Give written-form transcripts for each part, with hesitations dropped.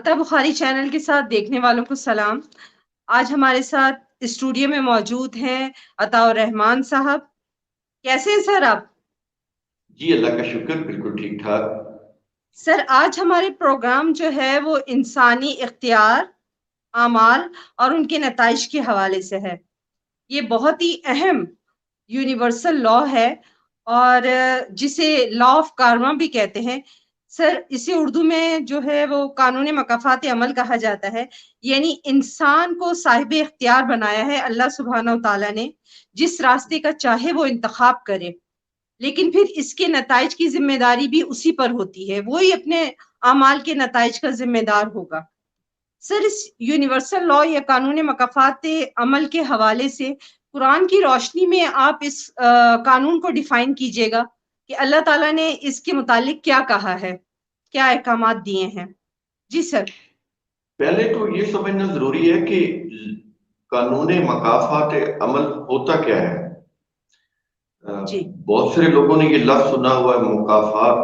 عطا بخاری چینل کے ساتھ دیکھنے والوں کو سلام۔ آج ہمارے ساتھ اسٹوڈیو میں موجود ہیں عطا الرحمان صاحب۔ کیسے ہیں سر آپ؟ جی اللہ کا شکر، بالکل ٹھیک ٹھاک۔ سر آج ہمارے پروگرام جو ہے وہ انسانی اختیار، اعمال اور ان کے نتائج کے حوالے سے ہے۔ یہ بہت ہی اہم یونیورسل لا ہے اور جسے لا آف کارما بھی کہتے ہیں۔ سر اسے اردو میں جو ہے وہ قانون مکافات عمل کہا جاتا ہے، یعنی انسان کو صاحب اختیار بنایا ہے اللہ سبحانہ و تعالیٰ نے، جس راستے کا چاہے وہ انتخاب کرے، لیکن پھر اس کے نتائج کی ذمہ داری بھی اسی پر ہوتی ہے، وہی اپنے اعمال کے نتائج کا ذمہ دار ہوگا۔ سر اس یونیورسل لا یا قانون مکافات عمل کے حوالے سے قرآن کی روشنی میں آپ اس قانون کو ڈیفائن کیجئے گا کہ اللہ تعالیٰ نے اس کے متعلق کیا کہا ہے، کیا احکامات دیے ہیں؟ جی سر۔ پہلے تو یہ سمجھنا ضروری ہے کہ قانون مکافات عمل ہوتا کیا ہے۔ جی بہت سارے لوگوں نے یہ لفظ سنا ہوا ہے مکافات،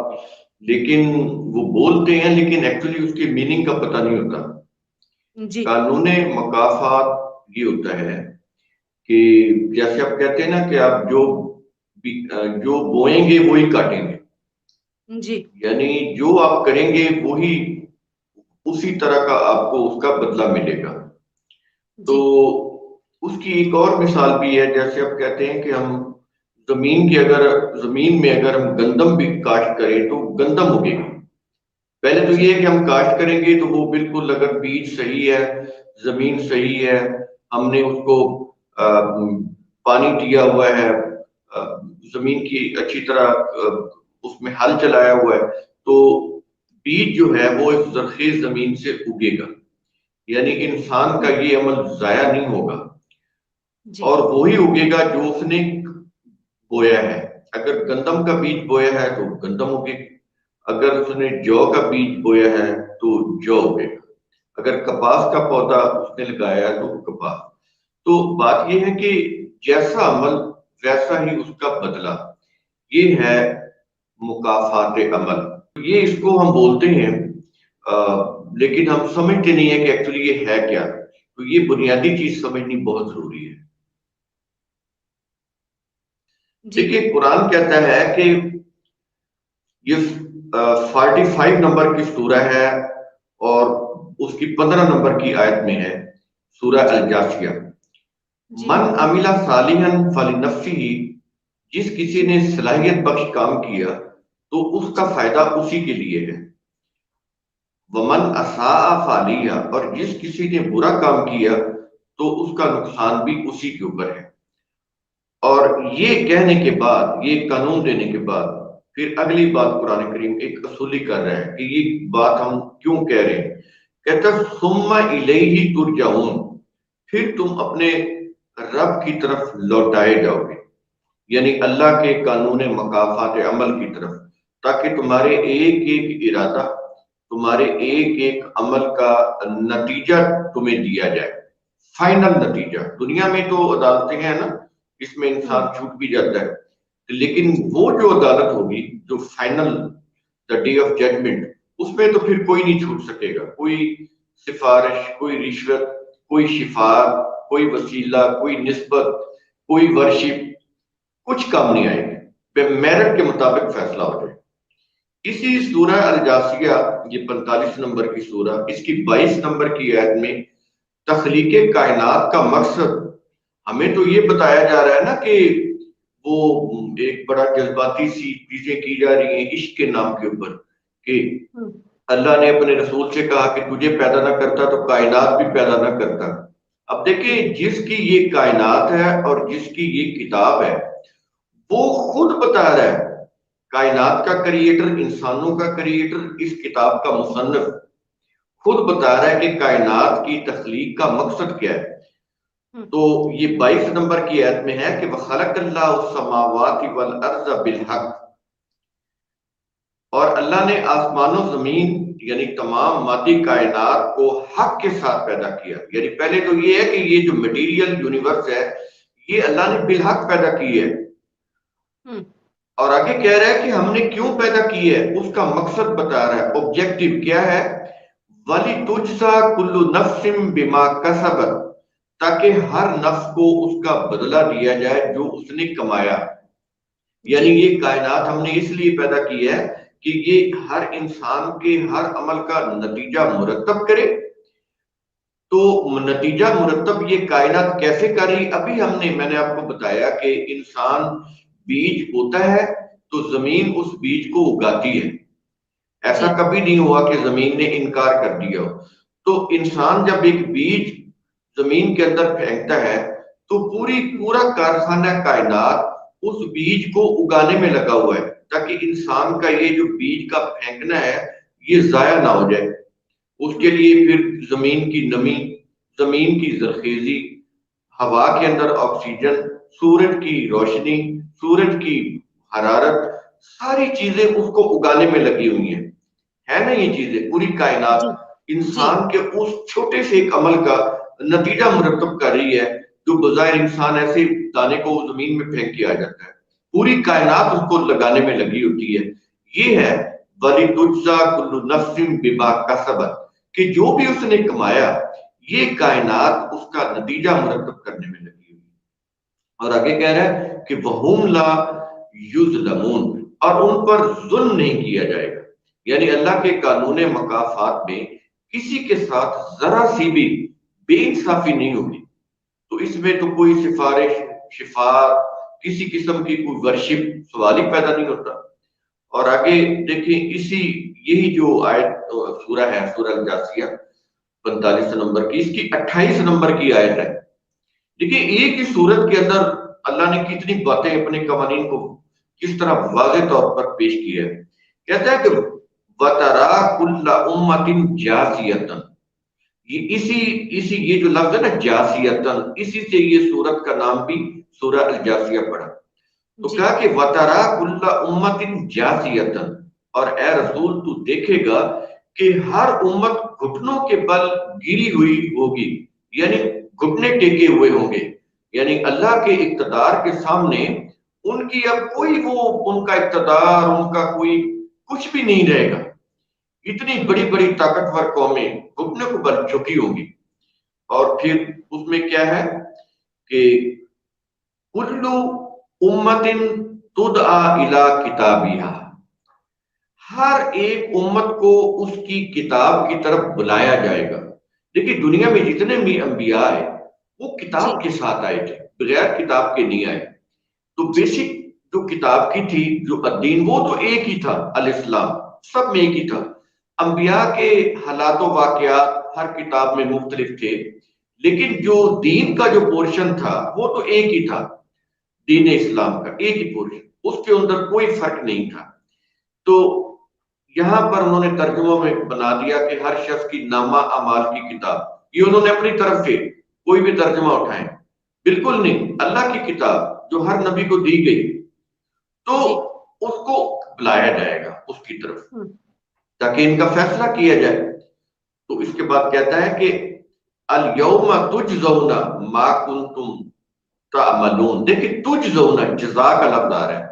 لیکن وہ بولتے ہیں لیکن ایکچولی اس کی میننگ کا پتہ نہیں ہوتا۔ جی قانون مکافات یہ ہوتا ہے کہ جیسے آپ کہتے ہیں نا کہ آپ جو بوئیں گے وہی کاٹیں گے، جی یعنی جو آپ کریں گے وہی اسی طرح کا آپ کو اس کا بدلہ ملے گا۔ تو جی اس کی ایک اور مثال بھی ہے، جیسے آپ کہتے ہیں کہ ہم زمین میں اگر ہم گندم بھی کاشت کریں تو گندم اگے گی۔ پہلے تو جی یہ ہے کہ ہم کاشت کریں گے تو وہ بالکل اگر بیج صحیح ہے، زمین صحیح ہے، ہم نے اس کو پانی دیا ہوا ہے، زمین کی اچھی طرح اس میں ہل چلایا ہوا ہے، تو بیج جو ہے وہ اس زرخیز زمین سے اگے گا، یعنی انسان کا یہ عمل ضائع نہیں ہوگا، جی اور وہی اگے گا جو اس نے بویا ہے۔ اگر گندم کا بیج بویا ہے تو گندم اگے گا، اگر اس نے جو کا بیج بویا ہے تو جو اگے گا، اگر کپاس کا پودا اس نے لگایا ہے تو کپاس۔ تو بات یہ ہے کہ جیسا عمل ویسا ہی اس کا بدلہ، یہ ہے مکافات عمل۔ یہ اس کو ہم بولتے ہیں لیکن ہم سمجھتے نہیں ہیں کہ ایکچولی یہ ہے کیا۔ تو یہ بنیادی چیز سمجھنی بہت ضروری ہے۔ جی دیکھیے قرآن کہتا ہے کہ یہ 45 نمبر کی سورہ ہے اور اس کی 15 نمبر کی آیت میں ہے، سورہ جی الجاثیہ۔ جی من عمل صالحا فلنفسہ، جس کسی نے صلاحیت بخش کام کیا تو اس کا جی فائدہ اسی کے لیے ہے۔ ومن اساء فعلیہ، اور جس کسی نے برا کام کیا تو اس کا نقصان بھی اسی کے اوپر ہے۔ اور یہ کہنے کے بعد، یہ قانون دینے کے بعد، پھر اگلی بات قرآن کریم ایک اصولی کر رہا ہے کہ یہ بات ہم کیوں کہہ رہے ہیں۔ کہتا ہے ثم الیہ ترجعون، پھر تم اپنے رب کی طرف لوٹائے جاؤ گے، یعنی اللہ کے قانون مکافات عمل کی طرف، تاکہ تمہارے ایک ایک ارادہ، تمہارے ایک ایک عمل کا نتیجہ تمہیں دیا جائے، فائنل نتیجہ۔ دنیا میں تو عدالتیں ہیں نا، اس میں انسان چھوٹ بھی جاتا ہے، لیکن وہ جو عدالت ہوگی، جو final the day of judgment, اس میں تو پھر کوئی نہیں چھوٹ سکے گا۔ کوئی سفارش، کوئی رشوت، کوئی شفاعت، کوئی وسیلہ، کوئی نسبت، کوئی ورشپ، کچھ کام نہیں آئے گی، بے میرٹ کے مطابق فیصلہ ہو جائے۔ اسی سورہ الجاثیہ، یہ 45 نمبر کی سورہ، اس کی 22 نمبر کی آیت میں تخلیق کائنات کا مقصد ہمیں تو یہ بتایا جا رہا ہے نا کہ وہ ایک بڑا جذباتی سی چیزیں کی جا رہی ہیں عشق کے نام کے اوپر، کہ اللہ نے اپنے رسول سے کہا کہ تجھے پیدا نہ کرتا تو کائنات بھی پیدا نہ کرتا۔ اب دیکھیں جس کی یہ کائنات ہے اور جس کی یہ کتاب ہے، وہ خود بتا رہا ہے، کائنات کا کریٹر، انسانوں کا کریٹر، اس کتاب کا مصنف خود بتا رہا ہے کہ کائنات کی تخلیق کا مقصد کیا ہے۔ تو یہ 22 نمبر کی آیت میں ہے کہ وَخَلَقَ اللَّهُ السَّمَاوَاتِ وَالْأَرْضَ بِالْحَقِّ، اور اللہ نے آسمان و زمین یعنی تمام مادی کائنات کو حق کے ساتھ پیدا کیا۔ یعنی پہلے تو یہ ہے کہ یہ جو میٹیریل یونیورس ہے یہ اللہ نے بالحق پیدا کی ہے، اور آگے کہہ رہا ہے کہ ہم نے کیوں پیدا کی ہے، اس کا مقصد بتا رہا ہے، آبجیکٹو کیا ہے۔ وَلِتُجْزَى كُلُّ نَفْسٍ بِمَا كَسَبَتْ، تاکہ ہر نفس کو اس کا بدلہ دیا جائے جو اس نے کمایا. یعنی جی یہ کائنات ہم نے اس لیے پیدا کی ہے کہ یہ ہر انسان کے ہر عمل کا نتیجہ مرتب کرے. تو نتیجہ مرتب یہ کائنات کیسے کر رہی؟ ابھی میں نے آپ کو بتایا کہ انسان بیج ہوتا ہے تو زمین اس بیج کو اگاتی ہے. ایسا جی کبھی نہیں ہوا کہ زمین نے انکار کر دیا ہو. تو انسان جب ایک بیج زمین کے اندر پھینکتا ہے تو پورا کارخانہ کائنات اس بیج کو اگانے میں لگا ہوا ہے، تاکہ انسان کا یہ جو بیج کا پھینکنا ہے یہ ضائع نہ ہو جائے. اس کے لیے پھر زمین کی نمی، زمین کی زرخیزی، ہوا کے اندر آکسیجن، سورج کی روشنی، سورج کی حرارت، ساری چیزیں اس کو اگانے میں لگی ہوئی ہیں. ہے نا یہ چیزیں پوری کائنات جی جی انسان کے اس چھوٹے سے ایک عمل کا نتیجہ مرتب کر رہی ہے، جو بظاہر انسان ایسے دانے کو زمین میں پھینک کے آ جاتا ہے. پوری کائنات اس کو لگانے میں لگی ہوتی ہے. یہ ہے وَلِتُجْزَى كُلُّ نَفْسٍ بِمَا كَسَبَتْ، کہ جو بھی اس نے کمایا یہ کائنات اس کا نتیجہ مرتب کرنے میں لگی ہوئی. اور آگے کہہ رہا ہے کہ وَهُمْ لَا يُظْلَمُونَ، اور ان پر ظلم نہیں کیا جائے گا. یعنی اللہ کے قانون مکافات میں کسی کے ساتھ ذرا سی بھی بے انصافی نہیں ہوگی. تو اس میں تو کوئی سفارش، شفاعت، کسی قسم کی کوئی ورشپ سوال ہی پیدا نہیں ہوتا. اور آگے دیکھیں یہی جو آیت سورہ ہے، سورہ الجاثیہ 45 نمبر کی، اس کی 28 نمبر کی آیت ہے. دیکھیں ایک ہی سورت کے اندر اللہ نے کتنی باتیں اپنے قوانین کو کس طرح واضح طور پر پیش کیا ہے. کہتا ہے کہ وَتَرَا كُلَّ أُمَّةٍ جَاثِيَةً، یہ جو لفظ ہے نا جاسیتن، اسی سے یہ سورت کا نام بھی سورہ الجاسیہ پڑا. تو جی کہا کہ وَتَرَا كُلَّ أُمَّةٍ جَاثِيَةً، اور اے رسول تو دیکھے گا کہ ہر امت گھٹنوں کے بل گری ہوئی ہوگی، یعنی گھٹنے ٹیکے ہوئے ہوں گے. یعنی اللہ کے اقتدار کے سامنے ان کی اب کوئی ان کا اقتدار، ان کا کوئی کچھ بھی نہیں رہے گا. اتنی بڑی بڑی طاقتور قومیں گھٹنے کو بل چکی ہوگی. اور پھر اس میں کیا ہے کہ کلو امتن تدعا الی کتابیہا، ہر ایک امت کو اس کی کتاب کی طرف بلایا جائے گا. دیکھیے دنیا میں جتنے بھی انبیاء آئے وہ جی کتاب کے ساتھ آئے تھے، بغیر کتاب کے نہیں آئے. تو جی بیسک جو کتاب کی تھی، جو الدین، وہ تو ایک ہی تھا، الاسلام، سب میں ایک ہی تھا. انبیاء کے حالات و واقعات ہر کتاب میں مختلف تھے، لیکن جو دین کا جو پورشن تھا وہ تو ایک ہی تھا. دین اسلام کا ایک ہی پورشن، اس کے اندر کوئی فرق نہیں تھا. تو یہاں پر انہوں نے ترجموں میں بنا دیا کہ ہر شخص کی نامہ اعمال کی کتاب، یہ انہوں نے اپنی طرف سے کوئی بھی ترجمہ اٹھائیں، بالکل نہیں، اللہ کی کتاب جو ہر نبی کو دی گئی، تو جی اس کو بلایا جائے گا اس کی طرف ہم، تاکہ ان کا فیصلہ کیا جائے. تو اس کے بعد کہتا ہے کہ الیوم تجزون ما کنتم تعملون. دیکھیں تجزون، جزا کا لفظ آ رہا ہے.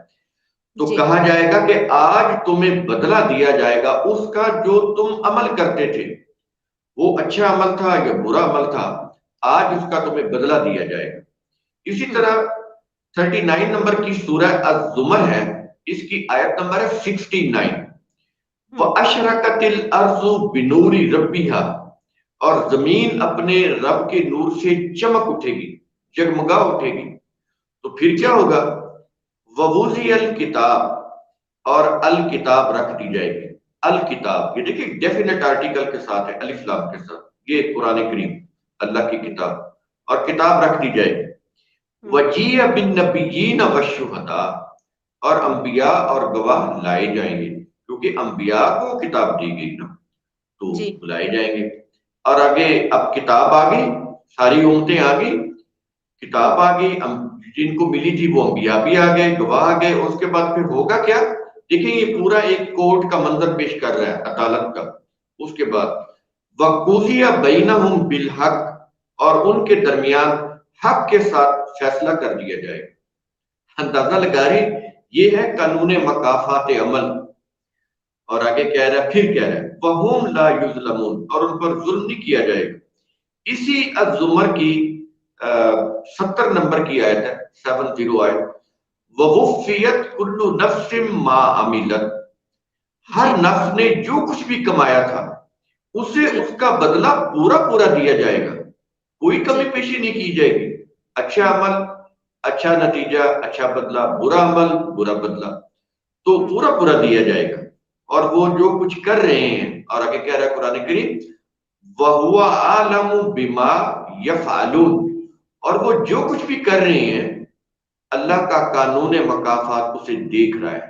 تو جی کہا جائے گا کہ آج تمہیں بدلہ دیا جائے گا اس کا جو تم عمل کرتے تھے، وہ اچھا عمل تھا یا برا عمل تھا، آج اس کا تمہیں بدلہ دیا جائے گا. اسی ہم، طرح 39 نمبر کی سورہ الزمر ہے، اس کی آیت نمبر ہے 69. ہم، وَأَشْرَقَتِ الْأَرْضُ بِنُورِ رَبِّهَا، اور زمین اپنے رب کے نور سے چمک اٹھے گی، جگمگا اٹھے گی. تو پھر کیا جی ہوگا؟ وَوُضِعَ الْكِتَابُ، اور الکتاب رکھ دی جائے گی. الکتاب، یہ دیکھیں ڈیفینٹ آرٹیکل کے ساتھ ہے، الف لام کے ساتھ، یہ قرآن کریم اللہ کی کتاب، اور کتاب رکھ دی جائے گی. ہم، وَجِيَ بِالنَّبِيِّينَ وَالشُّهَدَاءِ، اور انبیاء اور گواہ لائے جائیں گے، کیونکہ انبیاء کو کتاب دی گئی نا، تو جی بلائے جائیں گے. اور آگے اب کتاب آ گئی، ساری امتیں آ گئی، ہم، کتاب آ گئی، جن کو ملی تھی وہ انبیاء بھی آ گئے، گواہ آ گئے. اس کے بعد پھر ہوگا کیا؟ دیکھیں یہ پورا ایک کورٹ کا منظر پیش کر رہا ہے، عدالت کا. اس کے بعد وَقُضِیَ بَیْنَهُمْ بِالْحَقِّ، اور ان کے درمیان حق کے ساتھ فیصلہ کر دیا جائے گا. اندازہ لگا رہے، یہ ہے قانون مکافات عمل. اور آگے کہہ رہا ہے، پھر کہہ رہا ہے وَهُمْ لَا يُظْلَمُونَ، اور ان پر ظلم نہیں کیا جائے گا۔ اسی الزمر کی 70 نمبر کی آیت ہے، 70 آیت، وَوُفِّيَتْ كُلُّ نَفْسٍ مَا عَمِلَتْ، جی ہر نفس نے جو کچھ بھی کمایا تھا اسے جی اس کا بدلہ پورا پورا دیا جائے گا، کوئی کمی جی پیشی نہیں کی جائے گی۔ اچھا عمل اچھا نتیجہ، اچھا بدلہ، برا عمل برا بدلہ، تو ہوں، پورا پورا دیا جائے گا۔ اور وہ جو کچھ کر رہے ہیں، اور آگے کہہ رہا ہے قرآن کریم وَهُوَ عَالَمُ بِمَا يَفْعَلُونَ، اور وہ جو کچھ بھی کر رہے ہیں اللہ کا قانون مکافات اسے دیکھ رہا ہے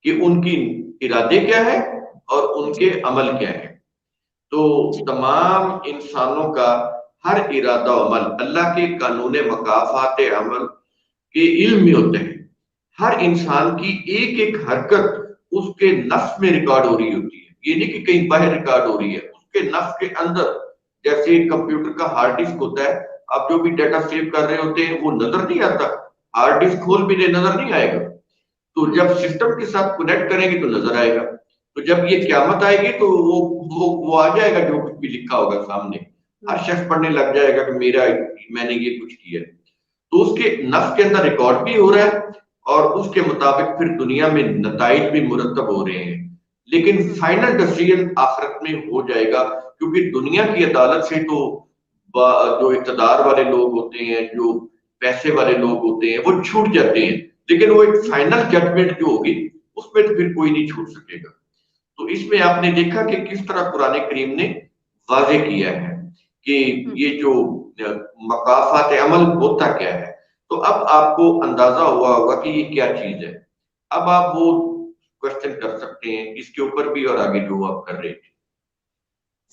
کہ ان کی ارادے کیا ہے اور ان جی کے عمل کیا ہے۔ تو جی تمام انسانوں کا ہر ارادہ و عمل اللہ کے قانون مکافات عمل کے علم میں ہوتے ہیں۔ ہر انسان کی ایک ایک حرکت اس کے نفس میں ریکارڈ ہو رہی ہوتی ہے، یہ نہیں کہ کہیں باہر ریکارڈ ہو رہی ہے، اس کے نفس کے اندر۔ جیسے کمپیوٹر کا ہارڈ ڈسک ہوتا ہے، آپ جو بھی ڈیٹا سیو کر رہے ہوتے ہیں وہ نظر نہیں آتا، ہارڈ ڈسک کھول بھی دے نظر نہیں آئے گا، تو ہوں، جب سسٹم کے ساتھ کنیکٹ کریں گے تو نظر آئے گا۔ تو جب یہ قیامت آئے گی تو وہ آ جائے گا، جو کچھ بھی لکھا ہوگا سامنے، ہوں، ہر شخص پڑھنے لگ جائے گا کہ میں نے یہ کچھ کیا ہے۔ تو اس کے نفس کے اندر ریکارڈ بھی ہو رہا ہے، اور اس کے مطابق پھر دنیا میں نتائج بھی مرتب ہو رہے ہیں۔ لیکن ہوں، فائنل ڈیسیژن آخرت میں ہو جائے گا، کیونکہ دنیا کی عدالت سے تو جو اقتدار والے لوگ ہوتے ہیں، جو پیسے والے لوگ ہوتے ہیں، وہ چھوٹ جاتے ہیں، لیکن وہ ایک فائنل ججمنٹ جو ہوگی اس میں تو پھر کوئی نہیں چھوٹ سکے گا۔ تو اس میں آپ نے دیکھا کہ کس طرح قرآن کریم نے واضح کیا ہے کہ ہوں۔ یہ جو مقافات عمل ہوتا کیا ہے۔ تو اب آپ کو اندازہ ہوا ہوگا کہ یہ کیا چیز ہے۔ اب آپ وہ کوشچن کر سکتے ہیں اس کے اوپر بھی، اور آگے جو آپ کر رہے تھے۔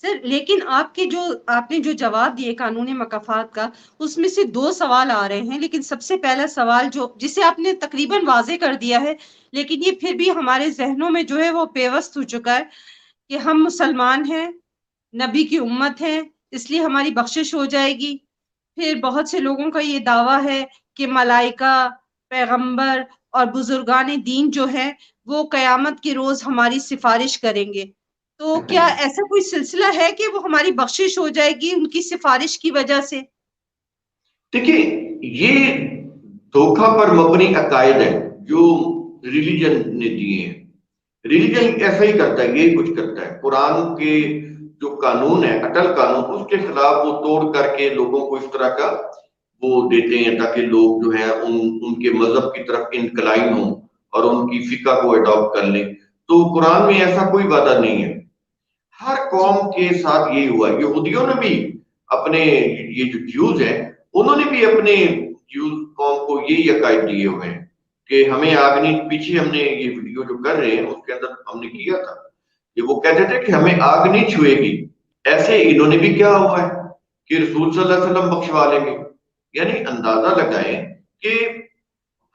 سر لیکن آپ نے جو جواب دیے قانون مکافات کا، اس میں سے دو سوال آ رہے ہیں، لیکن سب سے پہلا سوال جسے آپ نے تقریباً واضح کر دیا ہے، لیکن یہ پھر بھی ہمارے ذہنوں میں جو ہے وہ پیوست ہو چکا ہے کہ ہم مسلمان ہیں، نبی کی امت ہیں، اس لیے ہماری بخشش ہو جائے گی۔ پھر بہت سے لوگوں کا یہ دعویٰ ہے کہ ملائکہ، پیغمبر اور بزرگان دین جو ہیں وہ قیامت کے روز ہماری سفارش کریں گے۔ تو کیا ایسا کوئی سلسلہ ہے کہ وہ ہماری بخشش ہو جائے گی ان کی سفارش کی وجہ سے؟ دیکھیے، یہ دھوکہ پر مبنی عقائد ہے جو ریلیجن نے دیے ہیں۔ جی ریلیجن ایسا ہی کرتا ہے، یہی کچھ کرتا ہے۔ قرآن کے جو قانون ہے، اٹل قانون، اس کے خلاف وہ توڑ کر کے لوگوں کو اس طرح کا وہ دیتے ہیں تاکہ لوگ جو ہے ان کے مذہب کی طرف انکلائن ہوں اور ان کی فقہ کو اڈاپٹ کر لیں۔ تو قرآن میں ایسا کوئی وعدہ نہیں ہے۔ ہر جی قوم کے ساتھ یہی ہوا ہے۔ یہودیوں نے بھی اپنے، یہ جو جیوز ہیں، انہوں نے بھی اپنے جیوز قوم کو یہی عقائد دیے ہوئے ہیں کہ ہمیں آگ نہیں، پیچھے ہم نے یہ ویڈیو جو کر رہے ہیں اس کے اندر ہم نے کیا تھا کہ وہ کہتے تھے کہ ہمیں آگ نہیں چھوئے گی، ایسے انہوں نے بھی کیا ہوا ہے کہ رسول صلی اللہ علیہ وسلم بخشوا لیں گے۔ یعنی اندازہ لگائیں کہ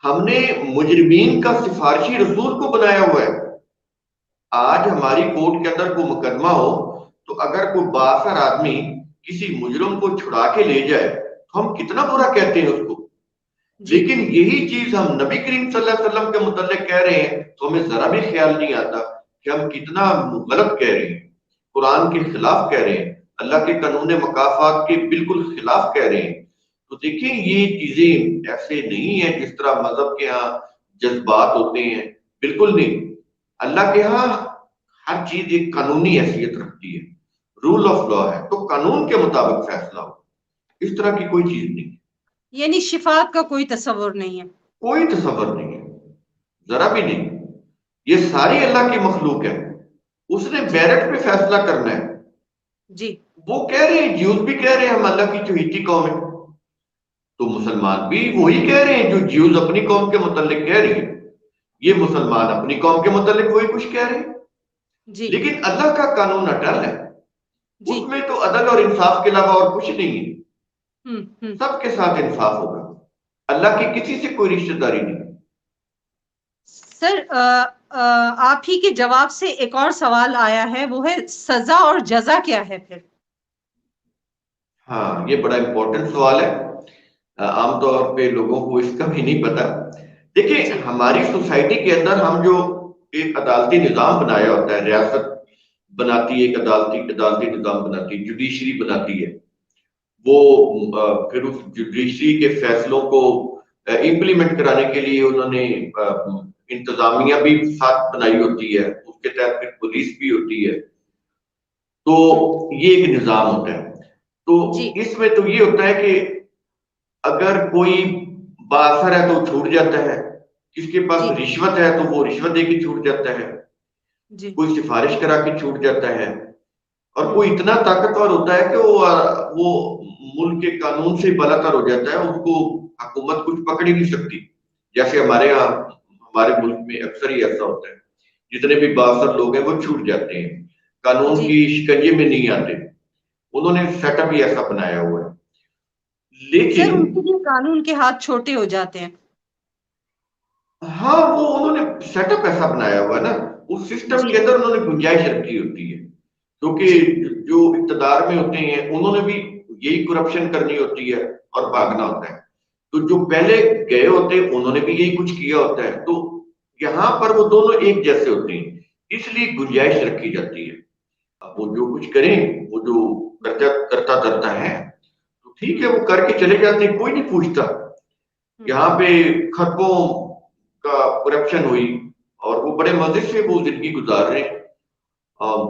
ہم نے مجرمین کا سفارشی رسول کو بنایا ہوا ہے۔ آج ہماری کورٹ کے اندر کوئی مقدمہ ہو تو اگر کوئی بااثر آدمی کسی مجرم کو چھڑا کے لے جائے تو ہم کتنا برا کہتے ہیں اس کو، جی لیکن یہی چیز ہم نبی کریم صلی اللہ علیہ وسلم کے متعلق کہہ رہے ہیں تو ہمیں ذرا بھی خیال نہیں آتا کہ ہم کتنا غلط کہہ رہے ہیں، قرآن کے خلاف کہہ رہے ہیں، اللہ کے قانون مکافات کے بالکل خلاف کہہ رہے ہیں۔ تو دیکھیں یہ چیزیں ایسے نہیں ہیں جس طرح مذہب کے ہاں جذبات ہوتے ہیں، بالکل نہیں۔ اللہ کے ہاں ہر چیز ایک قانونی حیثیت رکھتی ہے، رول آف لا ہے، تو قانون کے مطابق فیصلہ ہو، اس طرح کی کوئی چیز نہیں، یعنی شفاعت کا کوئی تصور نہیں ہے؟ کوئی تصور نہیں ہے، ذرا بھی نہیں۔ یہ ساری اللہ کی مخلوق ہے، اس نے جی میرٹ پہ فیصلہ کرنا ہے۔ جی وہ کہہ رہے ہیں، جیوز بھی کہہ رہے ہیں ہم اللہ کی چہیتی قوم ہے، تو مسلمان بھی وہی کہہ رہے ہیں جو جیوز اپنی قوم کے متعلق کہہ رہی ہیں، یہ مسلمان اپنی قوم کے متعلق وہی کچھ کہہ رہے ہیں۔ جی لیکن اللہ کا قانون اٹل ہے، جی اس میں تو عدل اور انصاف کے علاوہ اور کچھ نہیں ہے، ہوں ہوں سب کے ساتھ انصاف ہوگا، اللہ کی کسی سے کوئی رشتہ داری نہیں۔ سر آپ ہی کے جواب سے ایک اور سوال آیا ہے، وہ ہے سزا اور جزا کیا ہے پھر؟ ہاں، یہ بڑا امپورٹنٹ سوال ہے، عام طور پہ لوگوں کو اس کا بھی نہیں پتا۔ دیکھیں جی ہماری سوسائٹی کے اندر ہم جو ایک عدالتی نظام بنایا ہوتا ہے، ریاست بناتی ہے، ایک عدالتی نظام بناتی ہے، جوڈیشری بناتی ہے، وہ پھر اس جوڈیشری کے فیصلوں کو امپلیمنٹ کرانے کے لیے انہوں نے انتظامیہ بھی ساتھ بنائی ہوتی ہے، اس کے تحت پھر پولیس بھی ہوتی ہے، تو یہ ایک نظام ہوتا ہے۔ تو جی اس میں تو یہ ہوتا ہے کہ اگر کوئی بااثر ہے تو چھوٹ جاتا ہے، جس کے پاس جی رشوت ہے تو وہ رشوت دے کے چھوٹ جاتا ہے، جی کوئی سفارش کرا کے چھوٹ جاتا ہے، اور ہوں کوئی اتنا طاقتور ہوتا ہے کہ وہ ملک کے قانون سے بالاتر ہو جاتا ہے، اس کو حکومت کچھ پکڑ ہی نہیں سکتی، جیسے ہمارے ملک میں اکثر ہی ایسا ہوتا ہے، جتنے بھی بااثر لوگ ہیں وہ چھوٹ جاتے ہیں، قانون جی کی شکنجے میں نہیں آتے، انہوں نے سیٹ اپ ہی ایسا بنایا ہوا ہے۔ سر ان لیکن کے لیے قانون کے ہاتھ چھوٹے ہو جاتے ہیں۔ ہاں، وہ انہوں نے سیٹ اپ ایسا بنایا ہوا ہے نا، اس سسٹم جی کے اندر انہوں نے گنجائش رکھی ہوتی ہے، جی کیونکہ جو اقتدار میں ہوتے ہیں انہوں نے بھی یہی کرپشن کرنی ہوتی ہے اور بھاگنا ہوتا ہے، تو جو پہلے گئے ہوتے ہیں انہوں نے بھی یہی کچھ کیا ہوتا ہے، تو یہاں پر وہ دونوں ایک جیسے ہوتے ہیں، اس لیے گنجائش رکھی جاتی ہے۔ اب وہ جو کچھ کریں، وہ جو کرتا کرتا ہے تو ٹھیک ہے، وہ کر کے چلے جاتے ہیں، کوئی نہیں پوچھتا۔ یہاں پہ خربوں کا کرپشن ہوئی اور وہ بڑے مزے سے وہ زندگی گزار رہے ہیں،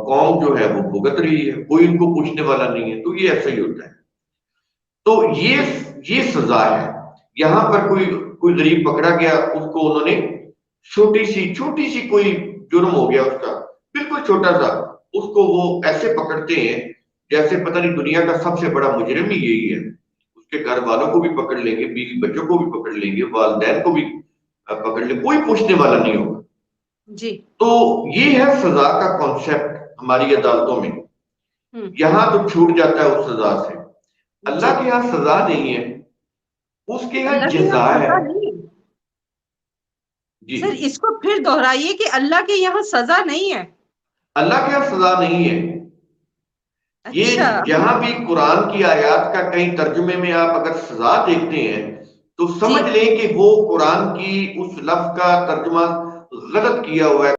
قوم جو ہے وہ بھگت رہی ہے، کوئی ان کو پوچھنے والا نہیں ہے، تو یہ ایسا ہی ہوتا ہے۔ تو یہ سزا ہے، یہاں پر کوئی غریب پکڑا گیا، اس کو انہوں نے چھوٹی سی کوئی جرم ہو گیا اس کا، بالکل چھوٹا سا، اس کو وہ ایسے پکڑتے ہیں جیسے پتہ نہیں دنیا کا سب سے بڑا مجرم ہی یہی ہے، اس کے گھر والوں کو بھی پکڑ لیں گے، بیوی بچوں کو بھی پکڑ لیں گے، والدین کو بھی پکڑ لیں، کوئی پوچھنے والا نہیں ہوگا۔ جی تو یہ ہے سزا کا کانسیپٹ ہماری عدالتوں میں، یہاں تو چھوٹ جاتا ہے اس سزا سے۔ جی اللہ کے یہاں سزا نہیں ہے، اس کے یہاں اللہ کے یہاں جزا ہے۔ سزا نہیں ہے۔ جی، سر اس کو پھر دہرائیے کہ اللہ کے یہاں سزا نہیں ہے۔ اللہ کے یہاں سزا نہیں ہے، یہ اچھا جہاں بھی قرآن کی آیات کا کہیں ترجمے میں آپ اگر سزا دیکھتے ہیں تو جی سمجھ لیں کہ وہ قرآن کی اس لفظ کا ترجمہ غلط کیا ہوا ہے۔